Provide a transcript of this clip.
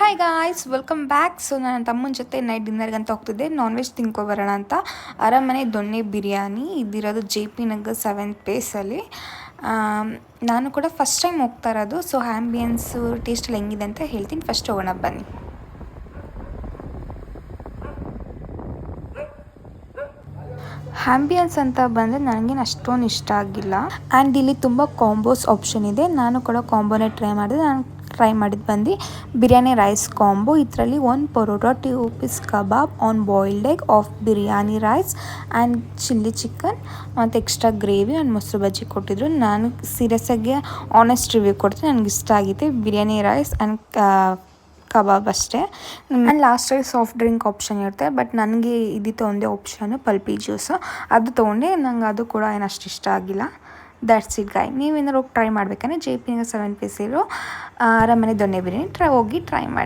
Hi guys, welcome back. So ನನ್ನ ತಮ್ಮನ ಜೊತೆ ನೈಟ್ ಡಿನ್ನರ್ಗಂತ ಹೋಗ್ತಿದ್ದೆ. ನಾನ್ ವೆಜ್ ತಿನ್ಕೊಬರೋಣ ಅಂತ. ಅರಮನೆ ದೊಣ್ಣೆ ಬಿರಿಯಾನಿ ಇದಿರೋದು JP ನಗರ್ 7th ಬೇಸಲ್ಲಿ. ನಾನು ಕೂಡ ಫಸ್ಟ್ ಟೈಮ್ ಹೋಗ್ತಾ ಇರೋದು. ಸೊ ಆ್ಯಂಬಿಯನ್ಸು ಟೇಸ್ಟ್ ಎಲ್ಲ ಹೆಂಗಿದೆ ಅಂತ ಹೇಳ್ತೀನಿ. ಫಸ್ಟ್ ಹೋಗೋಣ ಬನ್ನಿ. ಆ್ಯಂಬಿಯನ್ಸ್ ಅಂತ ಬಂದರೆ ನನಗೇನು ಅಷ್ಟೊಂದು ಇಷ್ಟ ಆಗಿಲ್ಲ. ಆ್ಯಂಡ್ ಇಲ್ಲಿ ತುಂಬ ಕಾಂಬೋಸ್ ಆಪ್ಷನ್ ಇದೆ. ನಾನು ಕೂಡ ಕಾಂಬೋನೇ ಟ್ರೈ ಮಾಡಿದೆ. ನಾನು ಟ್ರೈ ಮಾಡಿದ್ದು ಬಂದು ಬಿರಿಯಾನಿ ರೈಸ್ ಕಾಂಬೋ. ಇದರಲ್ಲಿ 1 parotta, 2 piece kebab, an boiled egg, of biryani rice and chilli chicken ಮತ್ತು ಎಕ್ಸ್ಟ್ರಾ ಗ್ರೇವಿ ಆ್ಯಂಡ್ ಮೊಸರು ಬಜ್ಜಿ ಕೊಟ್ಟಿದ್ರು. ನಾನು ಸೀರಿಯಸ್ಸಾಗಿ ಆನೆಸ್ಟ್ ರಿವ್ಯೂ ಕೊಡ್ತೀನಿ. ನನಗೆ ಇಷ್ಟ ಆಗಿದೆ ಬಿರಿಯಾನಿ ರೈಸ್ ಆ್ಯಂಡ್ ಕಬಾಬ್ ಅಷ್ಟೇ. ಆ್ಯಂಡ್ ಲಾಸ್ಟಲ್ಲಿ ಸಾಫ್ಟ್ ಡ್ರಿಂಕ್ ಆಪ್ಷನ್ ಇರುತ್ತೆ. ಬಟ್ ನನಗೆ ಇದ್ದಿತ್ತು ಒಂದೇ ಆಪ್ಷನು ಪಲ್ಪಿ ಜ್ಯೂಸು. ಅದು ತೊಗೊಂಡೆ. ನಂಗೆ ಅದು ಕೂಡ ಏನು ಅಷ್ಟು ಇಷ್ಟ ಆಗಿಲ್ಲ. That's it guy. ನೀವೇನಾದ್ರು ಹೋಗಿ ಟ್ರೈ ಮಾಡಬೇಕಂದ್ರೆ JP ನಗರ್ 7 ಪೀಸ್ ಇರೋ ಅರಮನೆ ದೊಣ್ಣೆ ಬಿರಿಯಾನಿ ಹೋಗಿ ಟ್ರೈ ಮಾಡಿ.